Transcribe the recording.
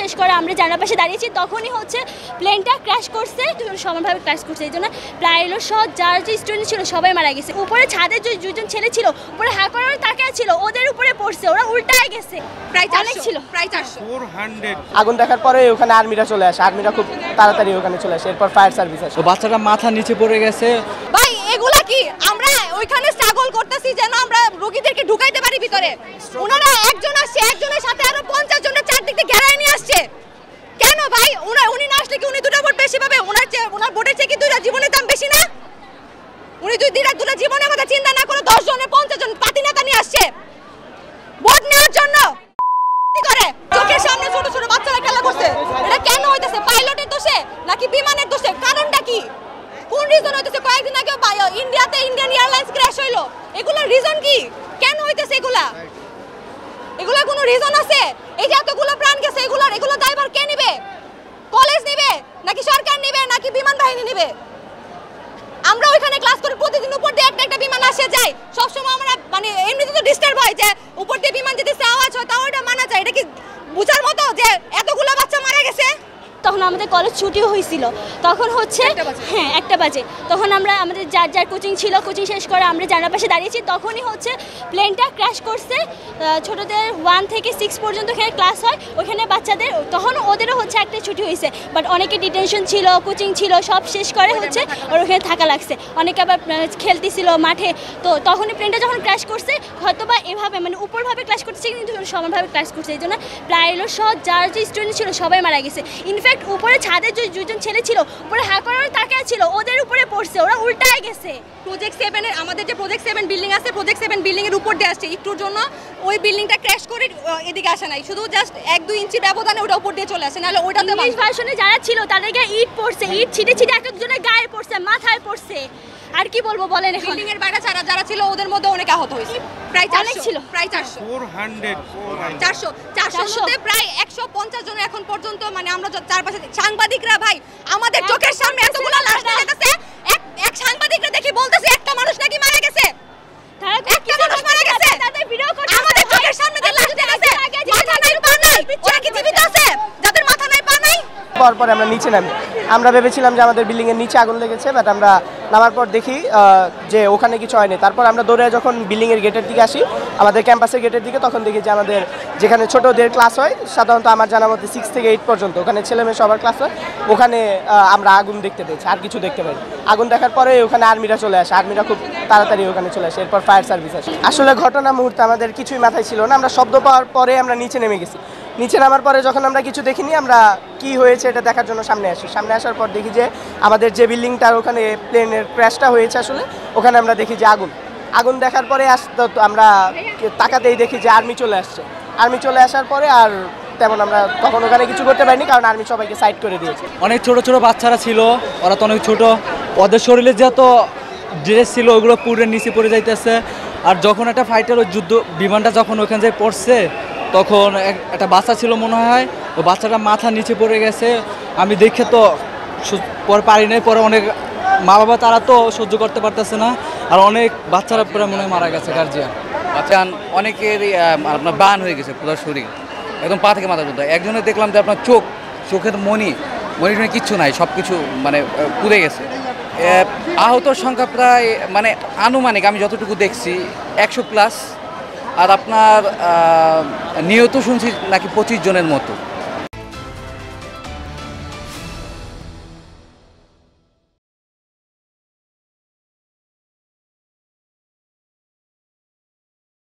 শেষ করে আমরা জানার পাশে দাঁড়িয়েছি, তখনই হচ্ছে প্লেনটা ক্র্যাশ করছে, সমানভাবে ক্র্যাশ করছে। এই জন্য প্রায় যার যে স্টুডেন্ট ছিল সবাই মারা গেছে। উপরে ছাদের যে দুজন ছেলে ছিল উপরে হা করে তাকিয়ে ছিল, ওদের উপরে পড়ছে, ওরা উল্টায় গেছে। প্রায় 400 ছিল, প্রায় 400। আগুন দেখার পরে ওখানে আর্মিরা চলে আসে, আর্মিরা খুব তাড়াতাড়ি ওখানে চলে আসে, এরপর ফায়ার সার্ভিস আসে। বাচ্চাটা মাথা নিচে পড়ে গেছে। ভাই এগুলা কি আমরা ওইখানে স্ট্রাগল করতেছি যেন আমরা রোগীদেরকে ঢুকাইতে পারি ভিতরে, ওনারা একজন আসছে, একজনের সাথে আরো 50 জনের চারদিকে ঘেরায় নিয়ে আসছে। কেন ভাই? উনি না আসলে কি উনি দুটো ভোট বেশি পাবে? ওনার ভোটের চেয়ে কি দুইটা জীবনের দাম বেশি না? উনি যদি দুটো জীবনের কথা চিন্তা না করে 10 জনের 50 জন পাতি নেতা নিয়ে আসছে ভোট নেওয়ার জন্য। কি করে চোখের সামনে ছোট ছোট বাচ্চারা খেলা করছে, এটা কেন হইতাছে? পাইলটের দোষে নাকি বিমানের দোষে? কারণটা কি? কোন রিজন হইতাছে? কয়েকদিন আগে ইন্ডিয়াতে ইন্ডিয়ান এয়ারলাইন্স ক্র্যাশ হইলো, এগুলোর রিজন কি? কেন হইতাছে এগুলা? এগুলোর কোনো রিজন আছে? এই যে এতগুলো প্রাণ গেছে, এগুলো দায়ভার কে নেবে? কলেজ নেবে নাকি সরকার নেবে নাকি বিমান বাহিনী নেবে? আমরা ওইখানে ক্লাস করি, প্রতিদিন উপর দিয়ে একটা বিমান আসে যায়, সবসময় আমরা মানে এমনিতে তো ডিস্টার্ব হয় যে উপর দিয়ে বিমান যেতে আওয়াজ হয়, তাও ওটা মানা যায়। এটা কি বুঝার মতো যে এতগুলো বাচ্চা মারা গেছে? তখন আমাদের কলেজ ছুটিও হয়েছিল, তখন হচ্ছে হ্যাঁ 1টা বাজে, তখন আমরা আমাদের যার কোচিং ছিল, কোচিং শেষ করে আমরা জানার পাশে দাঁড়িয়েছি, তখনই হচ্ছে প্লেনটা ক্র্যাশ করছে। ছোটদের 1 থেকে 6 পর্যন্ত এখানে ক্লাস হয়, ওখানে বাচ্চাদের তখন ওদেরও হচ্ছে একটা ছুটি হয়েছে, বাট অনেকে ডিটেনশন ছিল, কোচিং ছিল, সব শেষ করে হচ্ছে ওর ওখানে থাকা লাগছে। অনেকে আবার খেলতেছিল মাঠে, তো তখনই প্লেনটা যখন ক্র্যাশ করছে হয়তো বা এভাবে মানে উপরভাবে ক্র্যাশ করছে কিন্তু সমানভাবে ক্র্যাশ করছে। এই জন্য প্রায় যার যে স্টুডেন্ট ছিল সবাই মারা গেছে। ইনফ্যাক্ট উপরে ছাদের যে দুজন ছেলে ছিল উপরে হা করে তাকিয়ে ছিল, ওদের উপরে পড়ছে, ওরা উল্টায় গেছে। প্রজেক্ট 7 এর আমাদের যে প্রজেক্ট 7 বিল্ডিং আছে, প্রজেক্ট 7 বিল্ডিং এর উপর দিয়ে আসছে, একটুর জন্য ওই বিল্ডিংটা ক্র্যাশ করে এদিকে আসে নাই, শুধু জাস্ট 1-2 ইঞ্চি ব্যবধানে ওটা উপর দিয়ে চলে আসে, নাহলে ওটাতে ইংলিশ ভার্সনে যারা ছিল তাদের গায়ে ইট পড়ছে, ইট ছিটে ছিটে একজনের গায়ে পড়ছে, মাথায় পড়ছে। আর কি বলবো বলেন, বিল্ডিং এর বাইরে যারা ছিল ওদের মধ্যে অনেক আহত হয়েছে। প্রায় 400 ছিল, প্রায় 400 মধ্যে প্রায় 150 জন এখন পর্যন্ত, মানে আমরা চারপাশে সাংবাদিকরা ভাই আমাদের চোখের সামনে এতগুলো লাশ দেখতেছে, এক সাংবাদিকরা দেখি বলতেছে একটা মানুষ নাকি মারা গেছে, একটা মানুষ মারা গেছে, তাদের ভিডিও করতে আমাদের চোখের সামনে যে লাশ দেখতেছে, মাথা নাই পা নাই, ওরা কি জীবিত আছে? যাদের মাথা নাই পা নাই। পরে আমরা নিচে নামি, আমরা ভেবেছিলাম যে আমাদের বিল্ডিং এর নিচে আগুন লেগেছে, বাট আমরা নামার পর দেখি যে ওখানে কিছু হয়নি। তারপর আমরা দৌড়ে যখন বিল্ডিং এর গেটের দিকে আসি, আমাদের ক্যাম্পাসের গেটের দিকে, তখন দেখি যে আমাদের যেখানে ছোটদের ক্লাস হয়, সাধারণত আমার জানা মতে 6 থেকে 8 পর্যন্ত ওখানে ছেলেমেয়ে সবার ক্লাস হয়, ওখানে আমরা আগুন দেখতে পেয়েছি, আর কিছু দেখতে পাইনি। আগুন দেখার পরে ওখানে আর্মিরা চলে আসে, আর্মিরা খুব তাড়াতাড়ি ওখানে চলে আসে, এরপর ফায়ার সার্ভিস আসে। আসলে ঘটনা মুহূর্তে আমাদের কিছুই মাথায় ছিল না, আমরা শব্দ পাওয়ার পরে আমরা নিচে নেমে গেছি। নিচে নামার পরে যখন আমরা কিছু দেখিনি, আমরা কি হয়েছে এটা দেখার জন্য সামনে আসি। সামনে আসার পর দেখি যে আমাদের যে বিল্ডিংটার ওখানে প্লেনের ক্র্যাশটা হয়েছে আসলে, ওখানে আমরা দেখি যে আগুন দেখার পরে আমরা তাকাতেই দেখি যে আর্মি চলে আসছে। আর্মি চলে আসার পরে আর তেমন আমরা তখন ওখানে কিছু করতে পারিনি, কারণ আর্মি সবাইকে সাইড করে দিয়েছে। অনেক ছোট ছোট বাচ্চারা ছিল, ওরা তো অনেক ছোট, ওদের শরীরে যত ড্রেস ছিল ওগুলো পুরো নিচে পড়ে যাইতেছে। আর যখন একটা ফাইটার ওই যুদ্ধ বিমানটা যখন ওখানে যে পড়ছে, তখন একটা বাচ্চা ছিল মনে হয়, ওই বাচ্চাটা মাথা নিচে পড়ে গেছে। আমি দেখে তো পরে পারি নাই, পরে অনেক মা বাবা তারা তো সহ্য করতে পারতেছে না, আর অনেক বাচ্চারা পরে মনে হয় মারা গেছে গার্জিয়ান। বাচ্চা অনেকেরই আপনার বান হয়ে গেছে পুরো শরীর, একদম পা থেকে মাথা পর্যন্ত। একজনের দেখলাম যে আপনার চোখের মণি কিচ্ছু নাই, সব কিছু মানে পুড়ে গেছে। আহতর সংখ্যা প্রায় মানে আনুমানিক আমি যতটুকু দেখছি 100+, আর আপনার নিহত শুনছি নাকি 25 জনের মতো।